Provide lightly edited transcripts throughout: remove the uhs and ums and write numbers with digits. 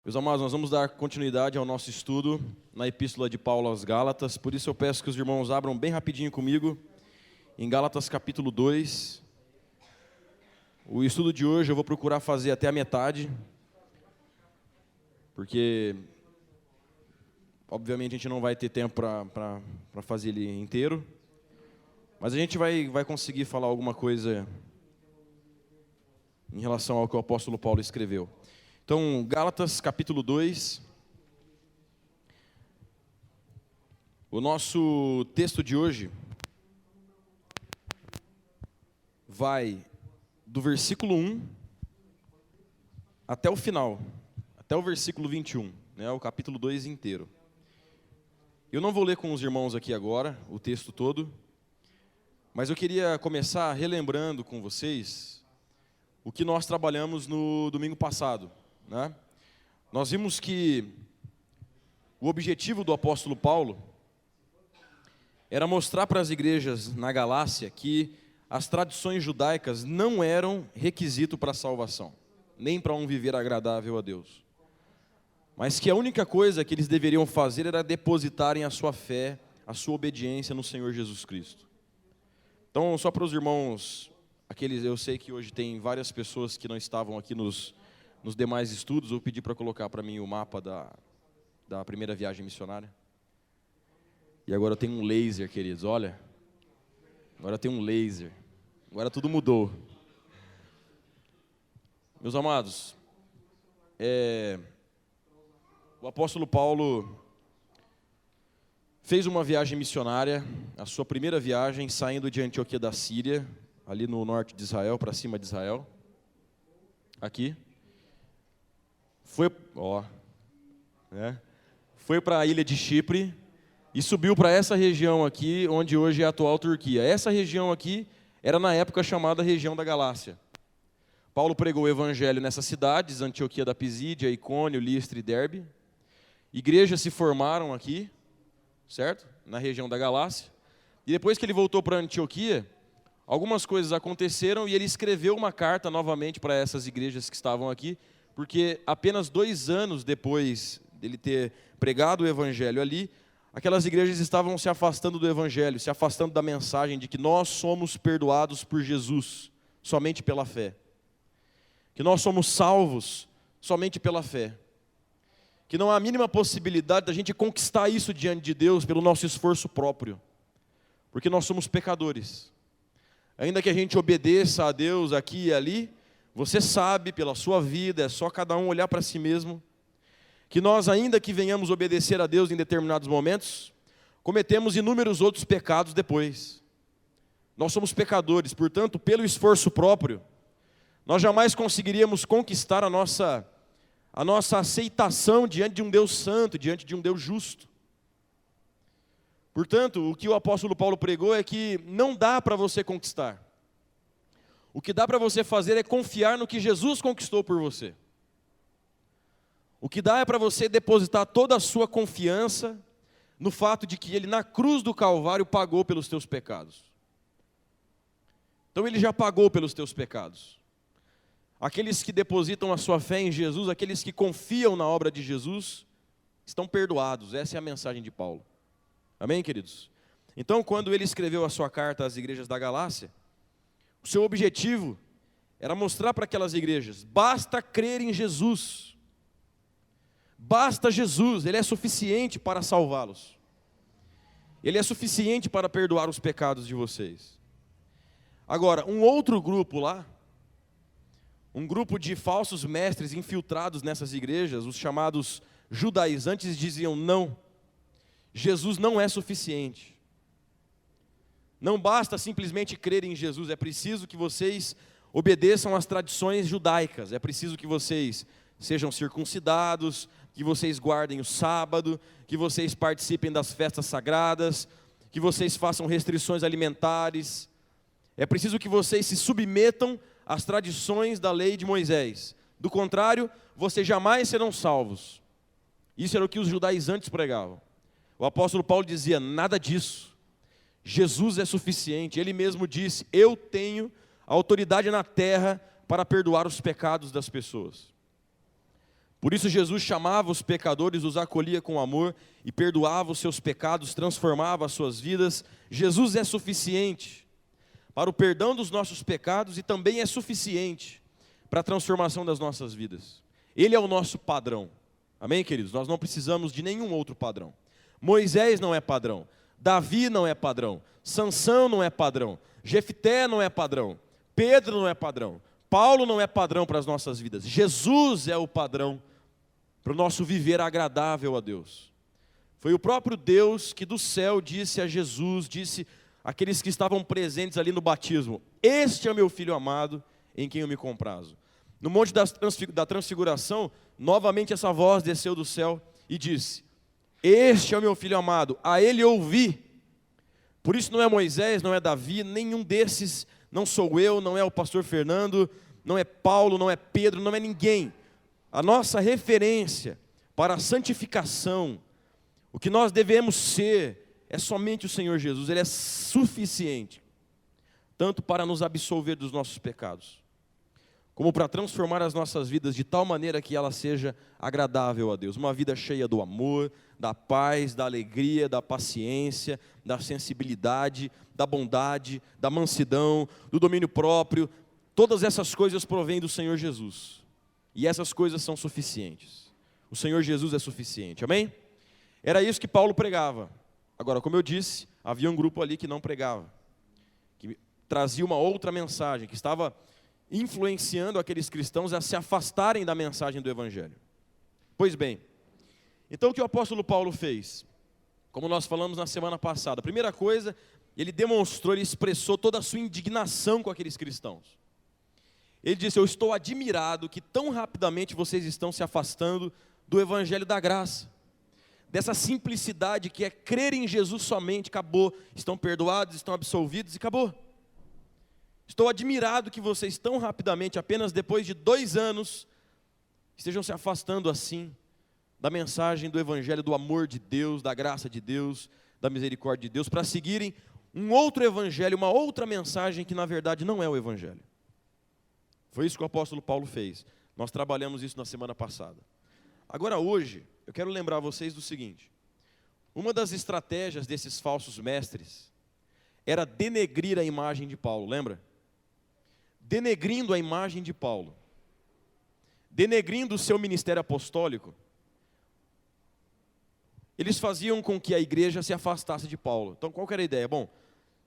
Meus amados, nós vamos dar continuidade ao nosso estudo na Epístola de Paulo aos Gálatas, por isso eu peço que os irmãos abram bem rapidinho comigo, em Gálatas capítulo 2. O estudo de hoje eu vou procurar fazer até a metade, porque, obviamente, a gente não vai ter tempo para fazer ele inteiro, mas a gente vai conseguir falar alguma coisa em relação ao que o apóstolo Paulo escreveu. Então, Gálatas capítulo 2, o nosso texto de hoje vai do versículo 1 até o final, até o versículo 21, né, o capítulo 2 inteiro. Eu não vou ler com os irmãos aqui agora o texto todo, mas eu queria começar relembrando com vocês o que nós trabalhamos no domingo passado. Né? Nós vimos que o objetivo do apóstolo Paulo era mostrar para as igrejas na Galácia que as tradições judaicas não eram requisito para a salvação, nem para um viver agradável a Deus, mas que a única coisa que eles deveriam fazer era depositarem a sua fé, a sua obediência no Senhor Jesus Cristo. Então, só para os irmãos, eu sei que hoje tem várias pessoas que não estavam aqui nos demais estudos, eu pedi para colocar para mim o mapa da primeira viagem missionária. E agora eu tenho um laser, queridos, olha. Agora eu tenho um laser. Agora tudo mudou. Meus amados, o apóstolo Paulo fez uma viagem missionária, a sua primeira viagem, saindo de Antioquia da Síria, ali no norte de Israel, para cima de Israel. Aqui. Foi para a ilha de Chipre e subiu para essa região aqui, onde hoje é a atual Turquia. Essa região aqui era na época chamada região da Galácia. Paulo pregou o evangelho nessas cidades, Antioquia da Pisídia, Icônio, Listra e Derbe. Igrejas se formaram aqui, certo? Na região da Galácia. E depois que ele voltou para Antioquia, algumas coisas aconteceram e ele escreveu uma carta novamente para essas igrejas que estavam aqui, porque apenas 2 anos depois dele ter pregado o evangelho ali, aquelas igrejas estavam se afastando do evangelho, se afastando da mensagem de que nós somos perdoados por Jesus, somente pela fé. Que nós somos salvos somente pela fé. Que não há a mínima possibilidade da gente conquistar isso diante de Deus pelo nosso esforço próprio, porque nós somos pecadores. Ainda que a gente obedeça a Deus aqui e ali, você sabe pela sua vida, é só cada um olhar para si mesmo, que nós, ainda que venhamos obedecer a Deus em determinados momentos, cometemos inúmeros outros pecados depois. Nós somos pecadores, portanto, pelo esforço próprio, nós jamais conseguiríamos conquistar a nossa aceitação diante de um Deus santo, diante de um Deus justo. Portanto, o que o apóstolo Paulo pregou é que não dá para você conquistar. O que dá para você fazer é confiar no que Jesus conquistou por você. O que dá é para você depositar toda a sua confiança no fato de que Ele, na cruz do Calvário, pagou pelos teus pecados. Então Ele já pagou pelos teus pecados. Aqueles que depositam a sua fé em Jesus, aqueles que confiam na obra de Jesus, estão perdoados. Essa é a mensagem de Paulo. Amém, queridos? Então, quando ele escreveu a sua carta às igrejas da Galácia, o seu objetivo era mostrar para aquelas igrejas: basta crer em Jesus. Basta Jesus, Ele é suficiente para salvá-los. Ele é suficiente para perdoar os pecados de vocês. Agora, um outro grupo lá, um grupo de falsos mestres infiltrados nessas igrejas, os chamados judaizantes, diziam: não, Jesus não é suficiente. Não basta simplesmente crer em Jesus, é preciso que vocês obedeçam às tradições judaicas, é preciso que vocês sejam circuncidados, que vocês guardem o sábado, que vocês participem das festas sagradas, que vocês façam restrições alimentares. É preciso que vocês se submetam às tradições da lei de Moisés. Do contrário, vocês jamais serão salvos. Isso era o que os judaizantes pregavam. O apóstolo Paulo dizia: nada disso. Jesus é suficiente. Ele mesmo disse: eu tenho autoridade na terra para perdoar os pecados das pessoas. Por isso Jesus chamava os pecadores, os acolhia com amor e perdoava os seus pecados, transformava as suas vidas. Jesus é suficiente para o perdão dos nossos pecados e também é suficiente para a transformação das nossas vidas. Ele é o nosso padrão. Amém, queridos? Nós não precisamos de nenhum outro padrão. Moisés não é padrão. Davi não é padrão. Sansão não é padrão. Jefté não é padrão. Pedro não é padrão. Paulo não é padrão para as nossas vidas. Jesus é o padrão para o nosso viver agradável a Deus. Foi o próprio Deus que do céu disse a Jesus, disse àqueles que estavam presentes ali no batismo: este é meu filho amado, em quem eu me comprazo. No monte da transfiguração, novamente essa voz desceu do céu e disse: este é o meu filho amado, a ele ouvi. Por isso não é Moisés, não é Davi, nenhum desses, não sou eu, não é o pastor Fernando, não é Paulo, não é Pedro, não é ninguém. A nossa referência para a santificação, o que nós devemos ser, é somente o Senhor Jesus. Ele é suficiente, tanto para nos absolver dos nossos pecados, como para transformar as nossas vidas de tal maneira que ela seja agradável a Deus. Uma vida cheia do amor, da paz, da alegria, da paciência, da sensibilidade, da bondade, da mansidão, do domínio próprio. Todas essas coisas provêm do Senhor Jesus. E essas coisas são suficientes. O Senhor Jesus é suficiente, amém? Era isso que Paulo pregava. Agora, como eu disse, havia um grupo ali que não pregava, que trazia uma outra mensagem, que estava influenciando aqueles cristãos a se afastarem da mensagem do Evangelho. Pois bem, então o que o apóstolo Paulo fez? Como nós falamos na semana passada, a primeira coisa, ele demonstrou, ele expressou toda a sua indignação com aqueles cristãos. Ele disse: eu estou admirado que tão rapidamente vocês estão se afastando do Evangelho da graça, dessa simplicidade que é crer em Jesus somente, acabou, estão perdoados, estão absolvidos e acabou. Estou admirado que vocês tão rapidamente, apenas depois de 2 anos, estejam se afastando assim da mensagem do Evangelho, do amor de Deus, da graça de Deus, da misericórdia de Deus, para seguirem um outro Evangelho, uma outra mensagem que na verdade não é o Evangelho. Foi isso que o apóstolo Paulo fez. Nós trabalhamos isso na semana passada. Agora hoje, eu quero lembrar vocês do seguinte: uma das estratégias desses falsos mestres era denegrir a imagem de Paulo, lembra? Denegrindo a imagem de Paulo, denegrindo o seu ministério apostólico, eles faziam com que a igreja se afastasse de Paulo. Então qual que era a ideia? Bom,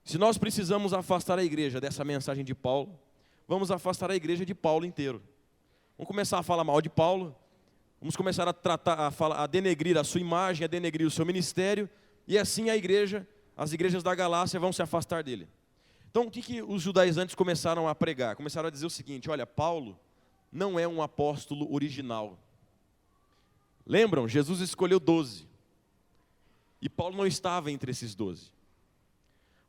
se nós precisamos afastar a igreja dessa mensagem de Paulo, vamos afastar a igreja de Paulo inteiro. Vamos começar a falar mal de Paulo, vamos começar a denegrir a sua imagem, a denegrir o seu ministério, e assim as igrejas da Galácia vão se afastar dele. Então o que os judaizantes começaram a pregar? Começaram a dizer o seguinte: olha, Paulo não é um apóstolo original. Lembram? Jesus escolheu 12. E Paulo não estava entre esses 12.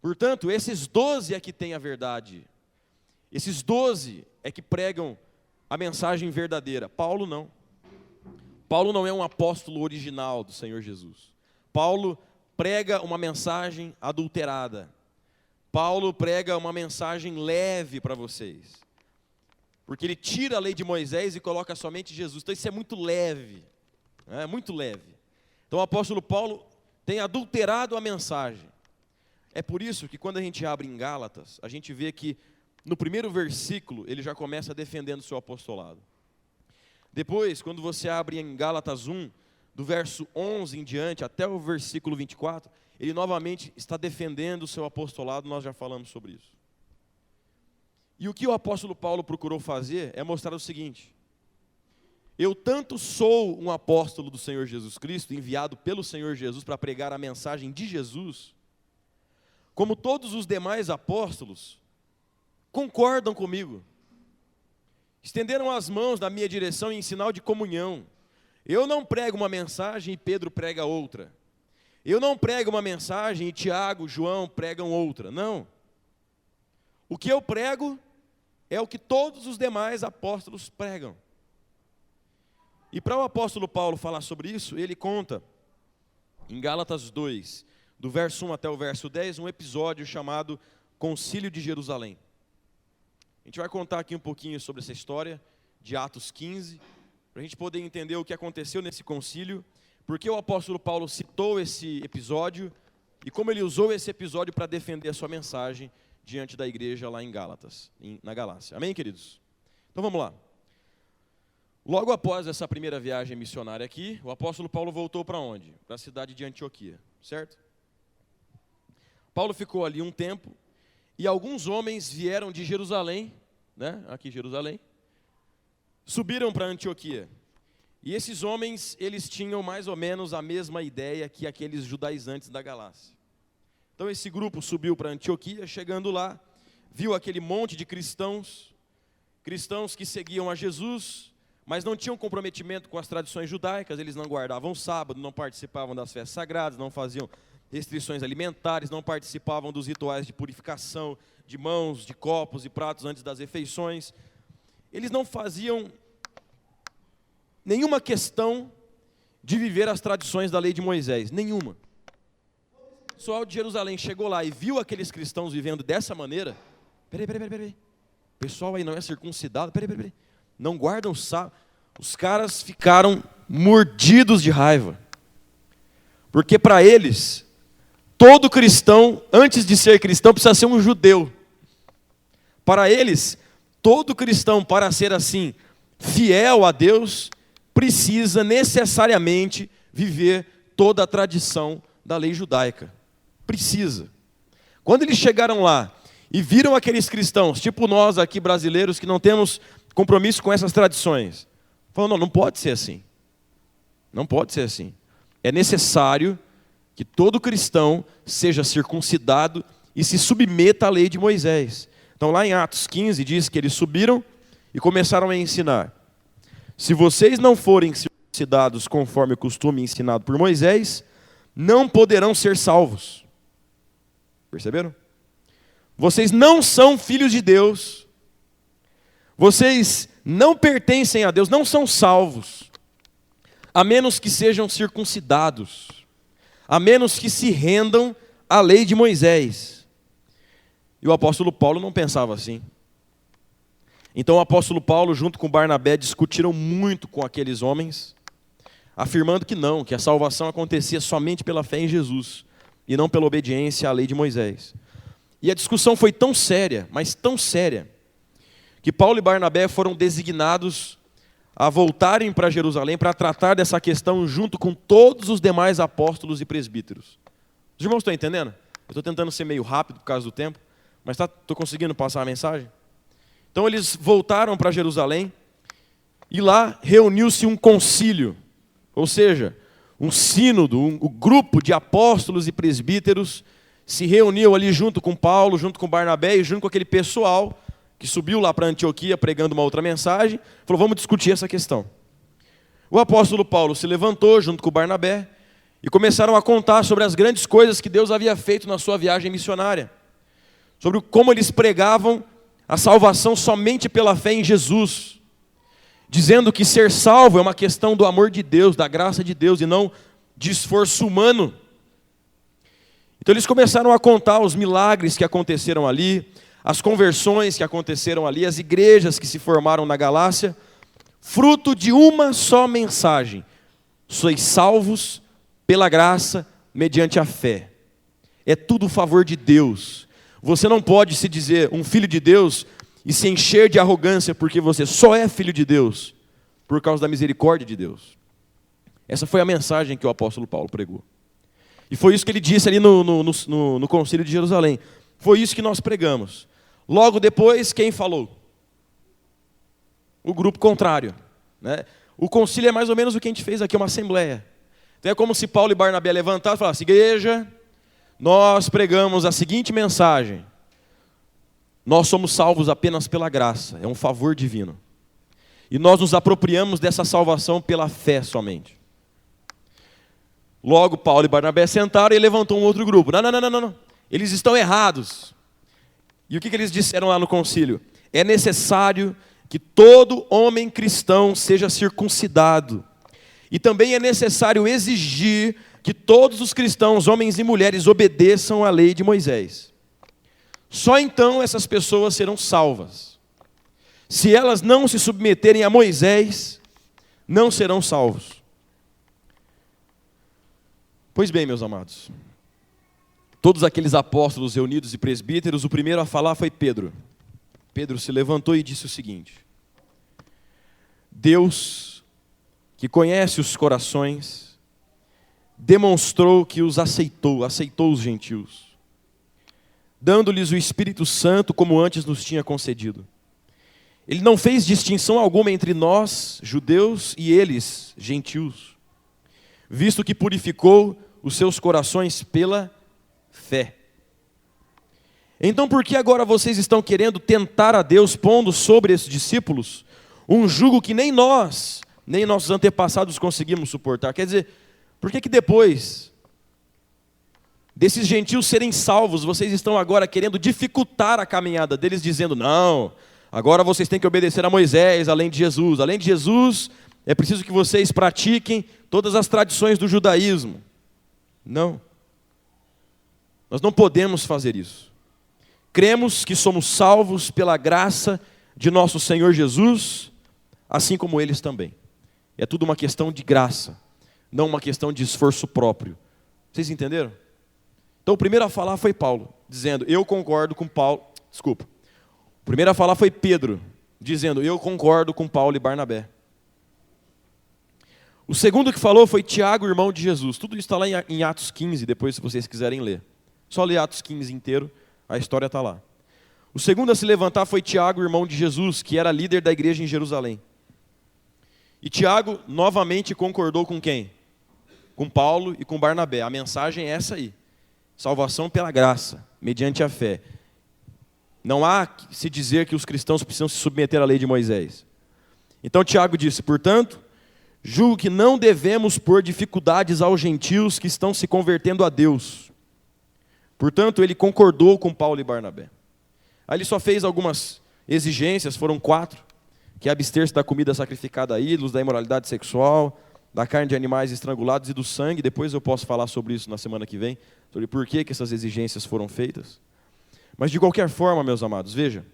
Portanto, esses 12 é que têm a verdade. Esses 12 é que pregam a mensagem verdadeira. Paulo não. Paulo não é um apóstolo original do Senhor Jesus. Paulo prega uma mensagem adulterada. Paulo prega uma mensagem leve para vocês. Porque ele tira a lei de Moisés e coloca somente Jesus. Então isso é muito leve. É muito leve. Então o apóstolo Paulo tem adulterado a mensagem. É por isso que quando a gente abre em Gálatas, a gente vê que no primeiro versículo ele já começa defendendo o seu apostolado. Depois, quando você abre em Gálatas 1, do verso 11 em diante até o versículo 24, ele novamente está defendendo o seu apostolado, nós já falamos sobre isso. E o que o apóstolo Paulo procurou fazer é mostrar o seguinte: eu tanto sou um apóstolo do Senhor Jesus Cristo, enviado pelo Senhor Jesus para pregar a mensagem de Jesus, como todos os demais apóstolos concordam comigo, estenderam as mãos na minha direção em sinal de comunhão. Eu não prego uma mensagem e Pedro prega outra. Eu não prego uma mensagem e Tiago, João pregam outra. Não. O que eu prego é o que todos os demais apóstolos pregam. E para o apóstolo Paulo falar sobre isso, ele conta em Gálatas 2, do verso 1 até o verso 10, um episódio chamado Concílio de Jerusalém. A gente vai contar aqui um pouquinho sobre essa história de Atos 15, para a gente poder entender o que aconteceu nesse concílio, por que o apóstolo Paulo citou esse episódio e como ele usou esse episódio para defender a sua mensagem diante da igreja lá em Gálatas, na Galácia. Amém, queridos? Então vamos lá. Logo após essa primeira viagem missionária aqui, o apóstolo Paulo voltou para onde? Para a cidade de Antioquia, certo? Paulo ficou ali um tempo e alguns homens vieram de Jerusalém, né? Aqui Jerusalém, subiram para Antioquia. E esses homens, eles tinham mais ou menos a mesma ideia que aqueles judaizantes da Galácia. Então esse grupo subiu para Antioquia, chegando lá, viu aquele monte de cristãos que seguiam a Jesus, mas não tinham comprometimento com as tradições judaicas, eles não guardavam o sábado, não participavam das festas sagradas, não faziam restrições alimentares, não participavam dos rituais de purificação de mãos, de copos e pratos antes das refeições. Eles não faziam nenhuma questão de viver as tradições da lei de Moisés, nenhuma. O pessoal de Jerusalém chegou lá e viu aqueles cristãos vivendo dessa maneira. Peraí. O pessoal aí não é circuncidado, peraí. Não guardam o sábado. Os caras ficaram mordidos de raiva. Porque para eles, todo cristão, antes de ser cristão, precisa ser um judeu. Para eles, todo cristão, para ser assim, fiel a Deus, precisa necessariamente viver toda a tradição da lei judaica. Precisa. Quando eles chegaram lá e viram aqueles cristãos, tipo nós aqui brasileiros, que não temos compromisso com essas tradições, falaram, não pode ser assim. Não pode ser assim. É necessário que todo cristão seja circuncidado e se submeta à lei de Moisés. Então lá em Atos 15 diz que eles subiram e começaram a ensinar. Se vocês não forem circuncidados conforme o costume ensinado por Moisés, não poderão ser salvos. Perceberam? Vocês não são filhos de Deus. Vocês não pertencem a Deus, não são salvos, a menos que sejam circuncidados, a menos que se rendam à lei de Moisés. E o apóstolo Paulo não pensava assim. Então o apóstolo Paulo, junto com Barnabé, discutiram muito com aqueles homens, afirmando que não, que a salvação acontecia somente pela fé em Jesus, e não pela obediência à lei de Moisés. E a discussão foi tão séria, mas tão séria, que Paulo e Barnabé foram designados a voltarem para Jerusalém para tratar dessa questão junto com todos os demais apóstolos e presbíteros. Os irmãos estão entendendo? Eu estou tentando ser meio rápido por causa do tempo, mas estou conseguindo passar a mensagem? Então eles voltaram para Jerusalém e lá reuniu-se um concílio, ou seja, um sínodo, um grupo de apóstolos e presbíteros se reuniu ali junto com Paulo, junto com Barnabé e junto com aquele pessoal que subiu lá para Antioquia pregando uma outra mensagem, falou, vamos discutir essa questão. O apóstolo Paulo se levantou junto com Barnabé e começaram a contar sobre as grandes coisas que Deus havia feito na sua viagem missionária, sobre como eles pregavam a salvação somente pela fé em Jesus, dizendo que ser salvo é uma questão do amor de Deus, da graça de Deus e não de esforço humano. Então eles começaram a contar os milagres que aconteceram ali, as conversões que aconteceram ali, as igrejas que se formaram na Galácia, fruto de uma só mensagem: sois salvos pela graça, mediante a fé. É tudo favor de Deus. Você não pode se dizer um filho de Deus e se encher de arrogância porque você só é filho de Deus por causa da misericórdia de Deus. Essa foi a mensagem que o apóstolo Paulo pregou. E foi isso que ele disse ali no concílio de Jerusalém. Foi isso que nós pregamos. Logo depois, quem falou? O grupo contrário, né? O concílio é mais ou menos o que a gente fez aqui, uma assembleia. Então é como se Paulo e Barnabé levantassem e falassem, igreja, nós pregamos a seguinte mensagem: nós somos salvos apenas pela graça, é um favor divino. E nós nos apropriamos dessa salvação pela fé somente. Logo Paulo e Barnabé sentaram e levantou um outro grupo. Não. Eles estão errados. E o que eles disseram lá no concílio? É necessário que todo homem cristão seja circuncidado. E também é necessário exigir que todos os cristãos, homens e mulheres, obedeçam à lei de Moisés. Só então essas pessoas serão salvas. Se elas não se submeterem a Moisés, não serão salvos. Pois bem, meus amados, todos aqueles apóstolos reunidos e presbíteros, o primeiro a falar foi Pedro. Pedro se levantou e disse o seguinte: Deus, que conhece os corações, demonstrou que os aceitou os gentios, dando-lhes o Espírito Santo como antes nos tinha concedido. Ele não fez distinção alguma entre nós, judeus, e eles, gentios, visto que purificou os seus corações pela fé. Então por que agora vocês estão querendo tentar a Deus, pondo sobre esses discípulos um jugo que nem nós, nem nossos antepassados conseguimos suportar? Quer dizer, por que depois desses gentios serem salvos, vocês estão agora querendo dificultar a caminhada deles, dizendo, não, agora vocês têm que obedecer a Moisés, além de Jesus. Além de Jesus, é preciso que vocês pratiquem todas as tradições do judaísmo. Não. Nós não podemos fazer isso. Cremos que somos salvos pela graça de nosso Senhor Jesus, assim como eles também. É tudo uma questão de graça, não uma questão de esforço próprio. Vocês entenderam? Então o primeiro a falar foi Paulo, dizendo, eu concordo com Paulo. Desculpa. O primeiro a falar foi Pedro, dizendo, eu concordo com Paulo e Barnabé. O segundo que falou foi Tiago, irmão de Jesus. Tudo isso está lá em Atos 15, depois se vocês quiserem ler. Só ler Atos 15 inteiro, a história está lá. O segundo a se levantar foi Tiago, irmão de Jesus, que era líder da igreja em Jerusalém. E Tiago novamente concordou com quem? Com Paulo e com Barnabé. A mensagem é essa aí. Salvação pela graça, mediante a fé. Não há que se dizer que os cristãos precisam se submeter à lei de Moisés. Então Tiago disse, portanto, julgo que não devemos pôr dificuldades aos gentios que estão se convertendo a Deus. Portanto, ele concordou com Paulo e Barnabé. Aí ele só fez algumas exigências, foram 4, que é abster-se da comida sacrificada a ídolos, da imoralidade sexual, da carne de animais estrangulados e do sangue. Depois eu posso falar sobre isso na semana que vem, sobre por que essas exigências foram feitas. Mas de qualquer forma, meus amados, veja,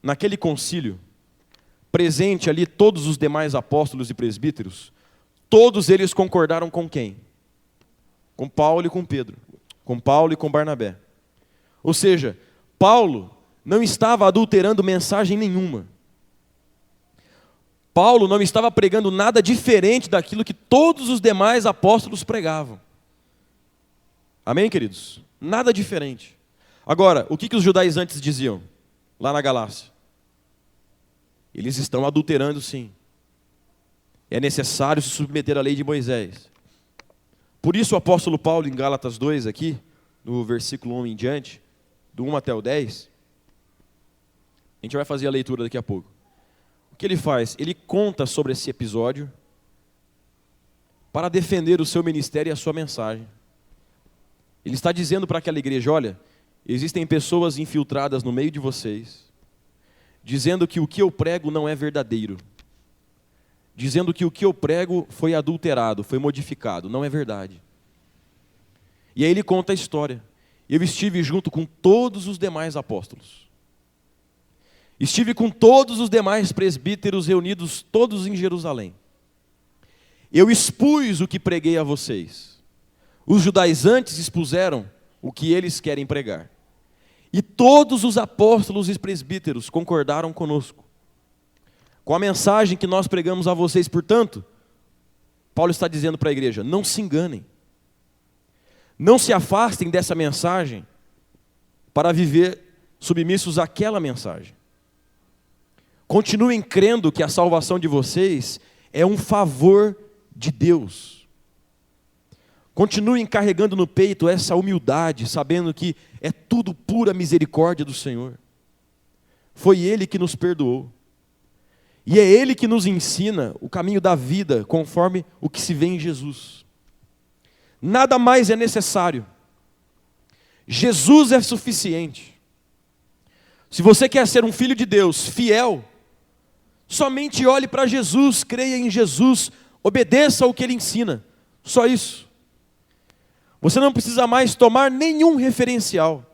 naquele concílio, presente ali todos os demais apóstolos e presbíteros, todos eles concordaram com quem? Com Paulo e com Pedro, com Paulo e com Barnabé. Ou seja, Paulo não estava adulterando mensagem nenhuma. Paulo não estava pregando nada diferente daquilo que todos os demais apóstolos pregavam. Amém, queridos? Nada diferente. Agora, o que os judaizantes diziam lá na Galácia? Eles estão adulterando, sim. É necessário se submeter à lei de Moisés. Por isso o apóstolo Paulo, em Gálatas 2, aqui, no versículo 1 em diante, do 1 até o 10, a gente vai fazer a leitura daqui a pouco. O que ele faz? Ele conta sobre esse episódio para defender o seu ministério e a sua mensagem. Ele está dizendo para aquela igreja, olha, existem pessoas infiltradas no meio de vocês, dizendo que o que eu prego não é verdadeiro, dizendo que o que eu prego foi adulterado, foi modificado, não é verdade. E aí ele conta a história. Eu estive junto com todos os demais apóstolos, estive com todos os demais presbíteros reunidos, todos em Jerusalém. Eu expus o que preguei a vocês. Os judaizantes expuseram o que eles querem pregar. E todos os apóstolos e presbíteros concordaram conosco com a mensagem que nós pregamos a vocês. Portanto, Paulo está dizendo para a igreja, não se enganem. Não se afastem dessa mensagem para viver submissos àquela mensagem. Continuem crendo que a salvação de vocês é um favor de Deus. Continuem carregando no peito essa humildade, sabendo que é tudo pura misericórdia do Senhor. Foi Ele que nos perdoou. E é Ele que nos ensina o caminho da vida, conforme o que se vê em Jesus. Nada mais é necessário. Jesus é suficiente. Se você quer ser um filho de Deus fiel, somente olhe para Jesus, creia em Jesus, obedeça ao que Ele ensina. Só isso. Você não precisa mais tomar nenhum referencial.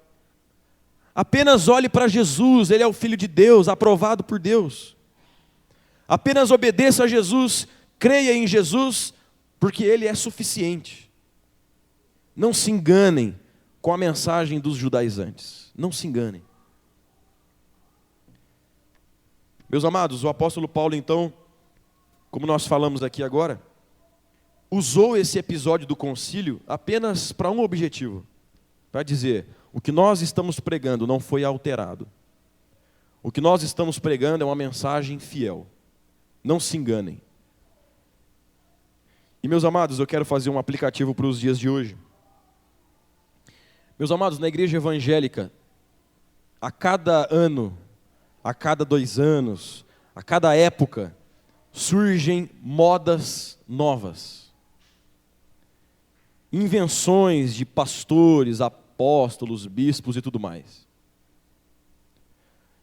Apenas olhe para Jesus, Ele é o Filho de Deus, aprovado por Deus. Apenas obedeça a Jesus, Creia em Jesus, porque Ele é suficiente. Não se enganem com a mensagem dos judaizantes. Não se enganem. Meus amados, o apóstolo Paulo, então, como nós falamos aqui agora, usou esse episódio do concílio apenas para um objetivo. Para dizer, o que nós estamos pregando não foi alterado. O que nós estamos pregando é uma mensagem fiel. Não se enganem. E meus amados, eu quero fazer um aplicativo para os dias de hoje. Meus amados, na igreja evangélica, a cada ano, a cada 2 anos, a cada época, surgem modas novas. Invenções de pastores, apóstolos, bispos e tudo mais.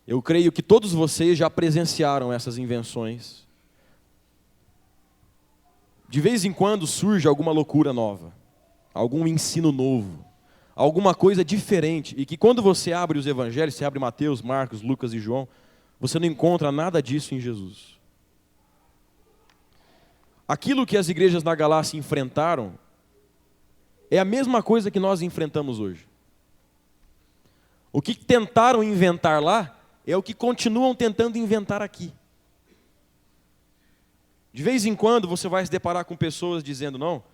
Eu creio que todos vocês já presenciaram essas invenções. De vez em quando surge alguma loucura nova, algum ensino novo, alguma coisa diferente, e que quando você abre os evangelhos, você abre Mateus, Marcos, Lucas e João, você não encontra nada disso em Jesus. Aquilo que as igrejas na Galácia enfrentaram é a mesma coisa que nós enfrentamos hoje. O que tentaram inventar lá é o que continuam tentando inventar aqui. De vez em quando você vai se deparar com pessoas dizendo, não,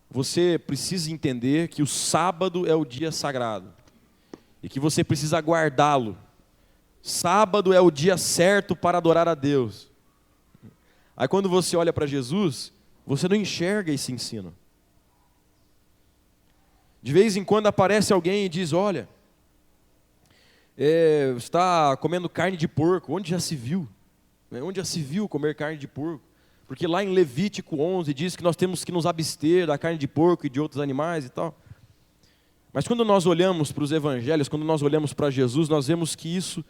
você precisa entender que o sábado é o dia sagrado e que você precisa guardá-lo. Sábado é o dia certo para adorar a Deus. Aí quando você olha para Jesus, você não enxerga esse ensino. De vez em quando aparece alguém e diz, olha, está comendo carne de porco, onde já se viu? Onde já se viu comer carne de porco? Porque lá em Levítico 11 diz que nós temos que nos abster da carne de porco e de outros animais e tal. Mas quando nós olhamos para os evangelhos, quando nós olhamos para Jesus, nós vemos que isso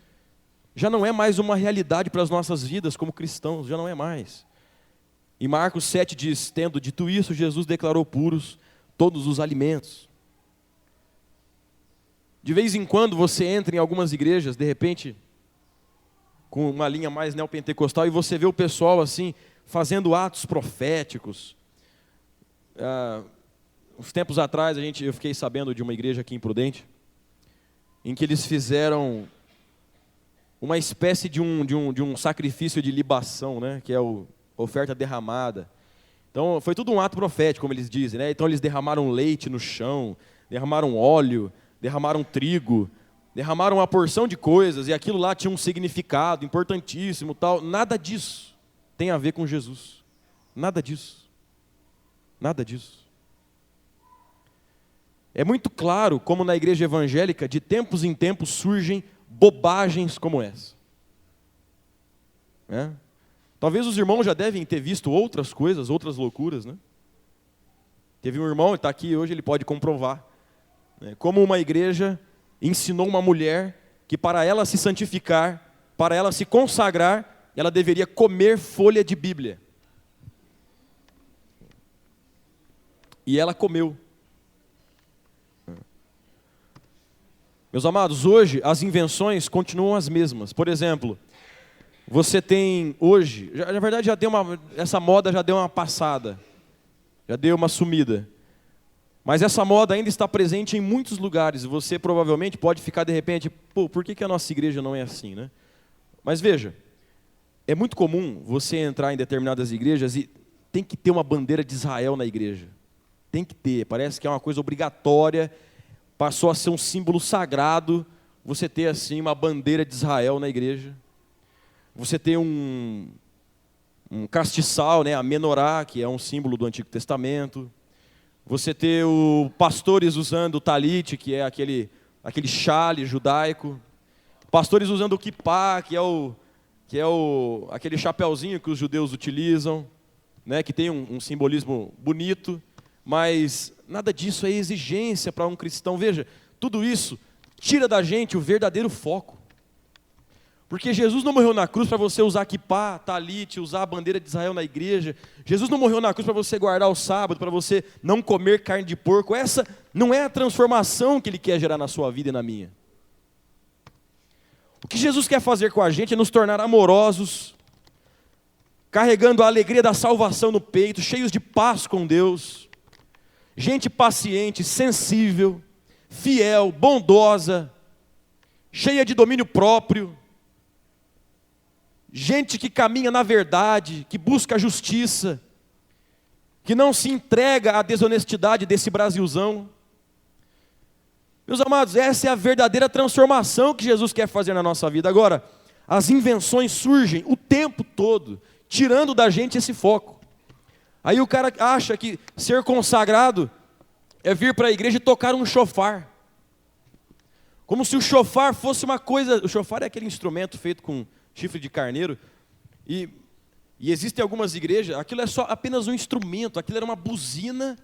já não é mais uma realidade para as nossas vidas como cristãos, já não é mais. E Marcos 7 diz, tendo dito isso, Jesus declarou puros todos os alimentos. De vez em quando você entra em algumas igrejas, de repente, com uma linha mais neopentecostal, e você vê o pessoal assim, fazendo atos proféticos. Uns tempos atrás, eu fiquei sabendo de uma igreja aqui em Prudente, em que eles fizeram uma espécie de um sacrifício de libação, né, que é a oferta derramada. Então, foi tudo um ato profético, como eles dizem, né? Então, eles derramaram leite no chão, derramaram óleo, derramaram trigo, derramaram uma porção de coisas, e aquilo lá tinha um significado importantíssimo, tal. Nada disso tem a ver com Jesus. Nada disso. Nada disso. É muito claro como na igreja evangélica, de tempos em tempos, surgem bobagens como essa. Talvez os irmãos já devem ter visto outras coisas, outras loucuras, né? Teve um irmão, ele está aqui hoje, ele pode comprovar. Como uma igreja ensinou uma mulher que para ela se santificar, para ela se consagrar, ela deveria comer folha de Bíblia. E ela comeu. Meus amados, hoje as invenções continuam as mesmas. Por exemplo, você tem hoje, na verdade essa moda já deu uma passada, já deu uma sumida. Mas essa moda ainda está presente em muitos lugares. Você provavelmente pode ficar de repente, por que a nossa igreja não é assim, né? Mas veja, é muito comum você entrar em determinadas igrejas e tem que ter uma bandeira de Israel na igreja. Tem que ter, parece que é uma coisa obrigatória, passou a ser um símbolo sagrado, você ter assim uma bandeira de Israel na igreja. Você tem um castiçal, né, a menorá, que é um símbolo do Antigo Testamento. Você ter pastores usando o talite, que é aquele xale judaico. Pastores usando o kippá, que é aquele chapéuzinho que os judeus utilizam, né, que tem um simbolismo bonito, mas nada disso é exigência para um cristão. Veja, tudo isso tira da gente o verdadeiro foco. Porque Jesus não morreu na cruz para você usar kippá, talite, usar a bandeira de Israel na igreja. Jesus não morreu na cruz para você guardar o sábado, para você não comer carne de porco. Essa não é a transformação que Ele quer gerar na sua vida e na minha. O que Jesus quer fazer com a gente é nos tornar amorosos, carregando a alegria da salvação no peito, cheios de paz com Deus, gente paciente, sensível, fiel, bondosa, cheia de domínio próprio, gente que caminha na verdade, que busca a justiça, que não se entrega à desonestidade desse Brasilzão. Meus amados, essa é a verdadeira transformação que Jesus quer fazer na nossa vida. Agora, as invenções surgem o tempo todo, tirando da gente esse foco. Aí o cara acha que ser consagrado é vir para a igreja e tocar um chofar. Como se o chofar fosse uma coisa... O chofar é aquele instrumento feito com chifre de carneiro. E existem algumas igrejas, aquilo é só apenas um instrumento, aquilo era uma buzina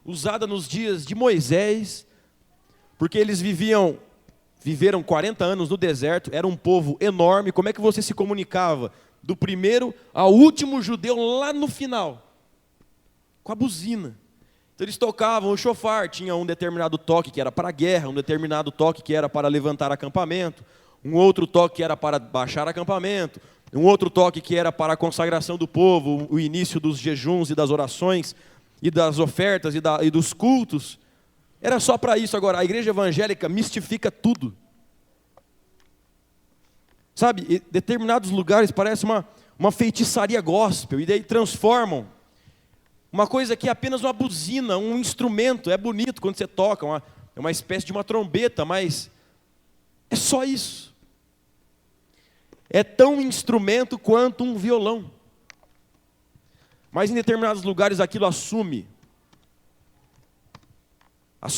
usada nos dias de Moisés, porque eles viveram 40 anos no deserto, era um povo enorme. Como é que você se comunicava do primeiro ao último judeu lá no final? Com a buzina. Então eles tocavam o chofar, tinha um determinado toque que era para a guerra, um determinado toque que era para levantar acampamento, um outro toque que era para baixar acampamento, um outro toque que era para a consagração do povo, o início dos jejuns e das orações, e das ofertas e dos cultos. Era só para isso. Agora, a igreja evangélica mistifica tudo. Sabe, em determinados lugares parece uma feitiçaria gospel, e daí transformam uma coisa que é apenas uma buzina, um instrumento. É bonito quando você toca, é uma espécie de uma trombeta, mas é só isso. É tão instrumento quanto um violão. Mas em determinados lugares aquilo assume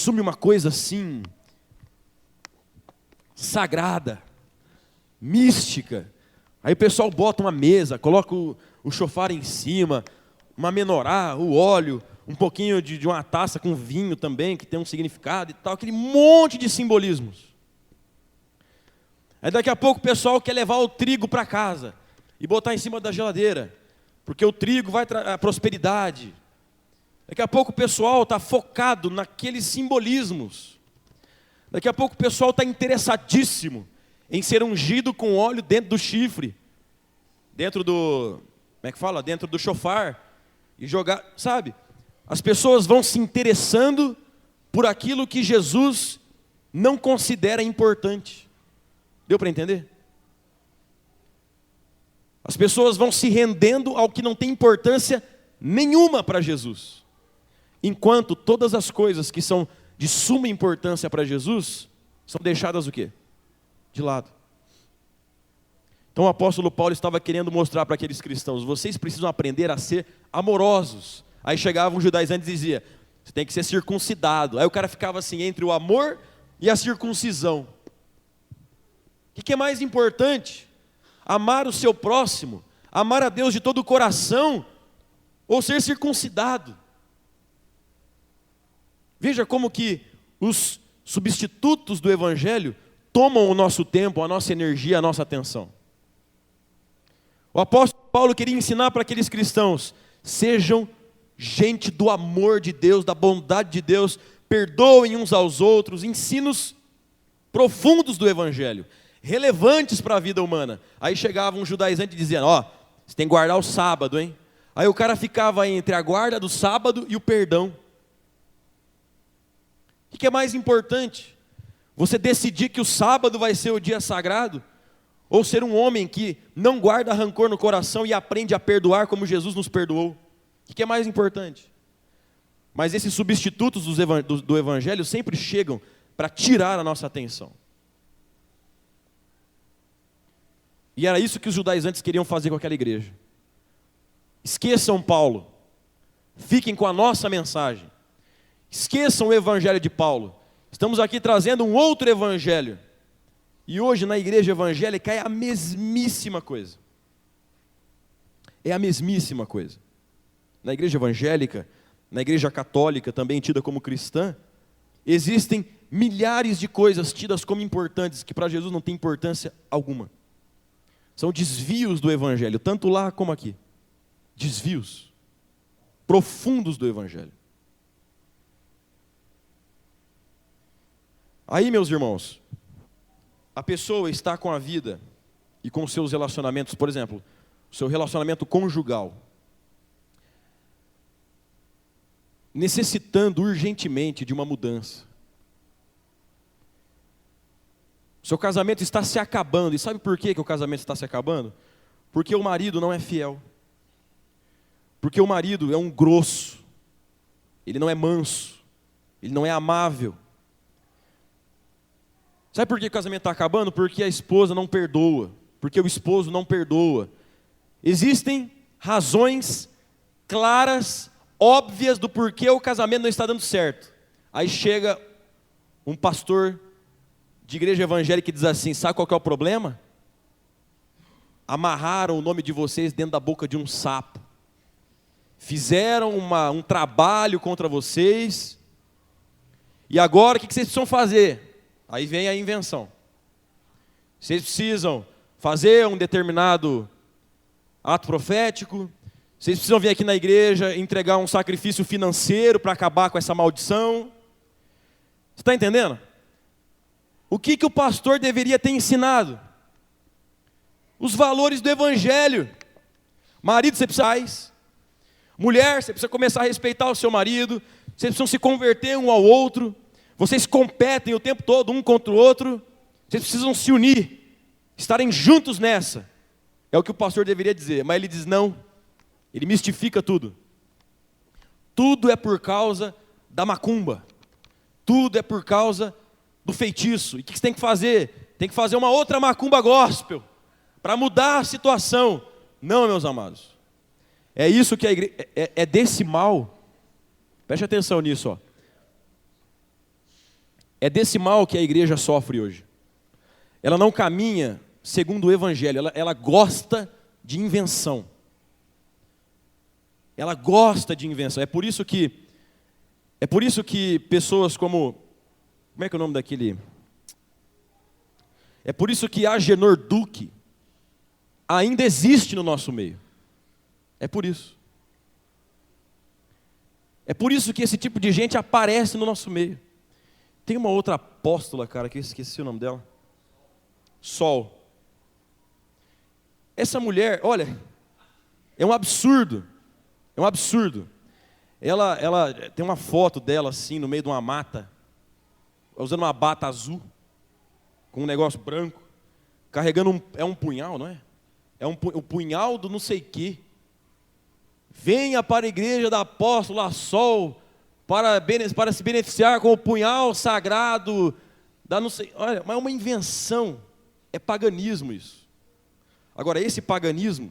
uma coisa assim, sagrada, mística. Aí o pessoal bota uma mesa, coloca o chofar em cima, uma menorá, o óleo, um pouquinho de uma taça com vinho também, que tem um significado e tal, aquele monte de simbolismos. Aí daqui a pouco o pessoal quer levar o trigo para casa e botar em cima da geladeira, porque o trigo vai trazer prosperidade. Daqui a pouco o pessoal está focado naqueles simbolismos. Daqui a pouco o pessoal está interessadíssimo em ser ungido com óleo dentro do chifre, dentro do, como é que fala? Dentro do chofar, e jogar, sabe? As pessoas vão se interessando por aquilo que Jesus não considera importante. Deu para entender? As pessoas vão se rendendo ao que não tem importância nenhuma para Jesus. Enquanto todas as coisas que são de suma importância para Jesus são deixadas o quê? De lado. Então o apóstolo Paulo estava querendo mostrar para aqueles cristãos: vocês precisam aprender a ser amorosos. Aí chegava um judaizante e dizia: você tem que ser circuncidado. Aí o cara ficava assim entre o amor e a circuncisão. O que é mais importante? Amar o seu próximo, amar a Deus de todo o coração, ou ser circuncidado? Veja como que os substitutos do Evangelho tomam o nosso tempo, a nossa energia, a nossa atenção. O apóstolo Paulo queria ensinar para aqueles cristãos: sejam gente do amor de Deus, da bondade de Deus, perdoem uns aos outros, ensinos profundos do Evangelho, relevantes para a vida humana. Aí chegava um judaizante dizendo: ó, você tem que guardar o sábado, hein? Aí o cara ficava entre a guarda do sábado e o perdão. O que é mais importante? Você decidir que o sábado vai ser o dia sagrado? Ou ser um homem que não guarda rancor no coração e aprende a perdoar como Jesus nos perdoou? O que é mais importante? Mas esses substitutos do Evangelho sempre chegam para tirar a nossa atenção. E era isso que os judaizantes queriam fazer com aquela igreja. Esqueçam Paulo, fiquem com a nossa mensagem. Esqueçam o Evangelho de Paulo. Estamos aqui trazendo um outro Evangelho. E hoje na igreja evangélica é a mesmíssima coisa. É a mesmíssima coisa. Na igreja evangélica, na igreja católica, também tida como cristã, existem milhares de coisas tidas como importantes, que para Jesus não tem importância alguma. São desvios do Evangelho, tanto lá como aqui. Desvios profundos do Evangelho. Aí, meus irmãos, a pessoa está com a vida e com seus relacionamentos, por exemplo, o seu relacionamento conjugal, necessitando urgentemente de uma mudança. O seu casamento está se acabando. E sabe por que o casamento está se acabando? Porque o marido não é fiel. Porque o marido é um grosso. Ele não é manso. Ele não é amável. Sabe por que o casamento está acabando? Porque a esposa não perdoa. Porque o esposo não perdoa. Existem razões claras, óbvias do porquê o casamento não está dando certo. Aí chega um pastor de igreja evangélica e diz assim: sabe qual que é o problema? Amarraram o nome de vocês dentro da boca de um sapo. Fizeram um trabalho contra vocês. E agora o que vocês precisam fazer? Aí vem a invenção. Vocês precisam fazer um determinado ato profético. Vocês precisam vir aqui na igreja entregar um sacrifício financeiro para acabar com essa maldição. Você está entendendo? O que o pastor deveria ter ensinado? Os valores do evangelho. Marido, você precisa. Mulher, você precisa começar a respeitar o seu marido. Vocês precisam se converter um ao outro. Vocês competem o tempo todo um contra o outro. Vocês precisam se unir, estarem juntos nessa. É o que o pastor deveria dizer, mas ele diz não. Ele mistifica tudo. Tudo é por causa da macumba. Tudo é por causa do feitiço. E o que você tem que fazer? Tem que fazer uma outra macumba gospel para mudar a situação. Não, meus amados. É isso que a igreja... É desse mal. Preste atenção nisso, ó. É desse mal que a igreja sofre hoje. Ela não caminha segundo o evangelho. Ela gosta de invenção. Ela gosta de invenção. É por isso que pessoas como é que é o nome daquele? É por isso que Agenor Duque ainda existe no nosso meio. É por isso. É por isso que esse tipo de gente aparece no nosso meio. Tem uma outra apóstola, cara, que eu esqueci o nome dela. Sol. Essa mulher, olha, é um absurdo. É um absurdo. Ela tem uma foto dela assim no meio de uma mata, usando uma bata azul, com um negócio branco, carregando um punhal, não é? É um punhal do não sei quê. Venha para a igreja da apóstola Sol para se beneficiar com o punhal sagrado da não sei. Olha, mas é uma invenção. É paganismo isso. Agora, esse paganismo,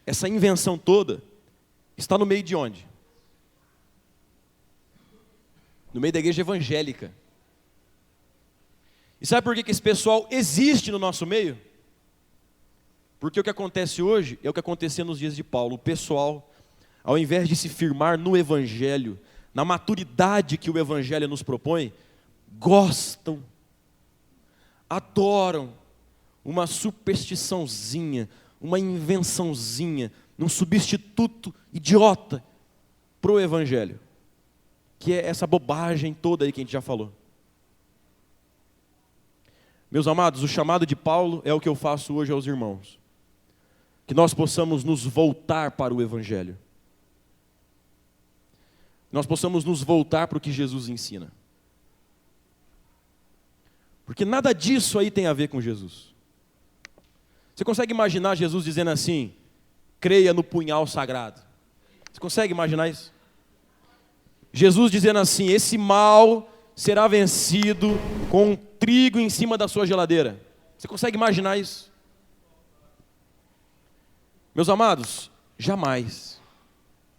essa invenção toda, está no meio de onde? No meio da igreja evangélica. E sabe por que esse pessoal existe no nosso meio? Porque o que acontece hoje é o que acontecia nos dias de Paulo. O pessoal, ao invés de se firmar no evangelho, na maturidade que o evangelho nos propõe, gostam, adoram uma superstiçãozinha, uma invençãozinha, um substituto idiota para o evangelho, que é essa bobagem toda aí que a gente já falou. Meus amados, o chamado de Paulo é o que eu faço hoje aos irmãos. Que nós possamos nos voltar para o evangelho. Nós possamos nos voltar para o que Jesus ensina. Porque nada disso aí tem a ver com Jesus. Você consegue imaginar Jesus dizendo assim: creia no punhal sagrado? Você consegue imaginar isso? Jesus dizendo assim: esse mal será vencido com um trigo em cima da sua geladeira. Você consegue imaginar isso? Meus amados, jamais,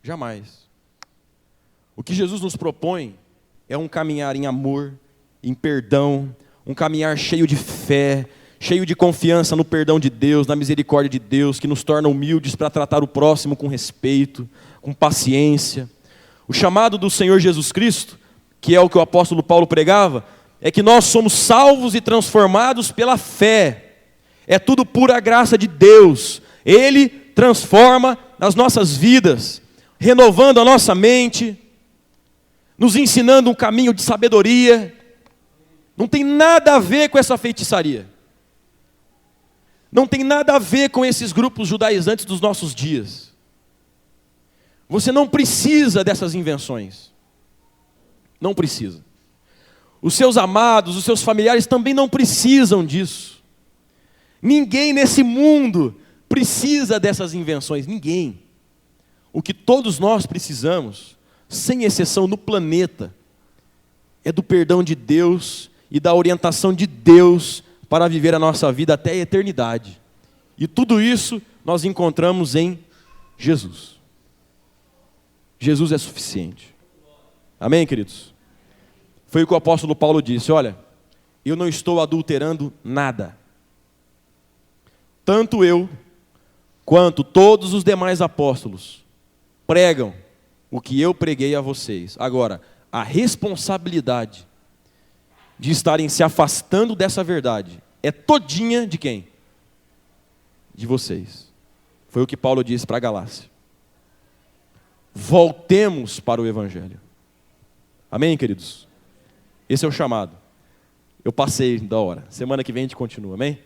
jamais. O que Jesus nos propõe é um caminhar em amor, em perdão, um caminhar cheio de fé, cheio de confiança no perdão de Deus, na misericórdia de Deus, que nos torna humildes para tratar o próximo com respeito, com paciência. O chamado do Senhor Jesus Cristo, que é o que o apóstolo Paulo pregava, é que nós somos salvos e transformados pela fé. É tudo pura graça de Deus. Ele transforma as nossas vidas, renovando a nossa mente, nos ensinando um caminho de sabedoria. Não tem nada a ver com essa feitiçaria. Não tem nada a ver com esses grupos judaizantes dos nossos dias. Você não precisa dessas invenções. Não precisa. Os seus amados, os seus familiares também não precisam disso. Ninguém nesse mundo precisa dessas invenções. Ninguém. O que todos nós precisamos, sem exceção no planeta, é do perdão de Deus e da orientação de Deus para viver a nossa vida até a eternidade. E tudo isso nós encontramos em Jesus. Jesus é suficiente. Amém, queridos? Foi o que o apóstolo Paulo disse: olha, eu não estou adulterando nada. Tanto eu, quanto todos os demais apóstolos, pregam o que eu preguei a vocês. Agora, a responsabilidade de estarem se afastando dessa verdade é todinha de quem? De vocês. Foi o que Paulo disse para a Galácia. Voltemos para o Evangelho. Amém, queridos? Esse é o chamado. Eu passei da hora. Semana que vem a gente continua, amém?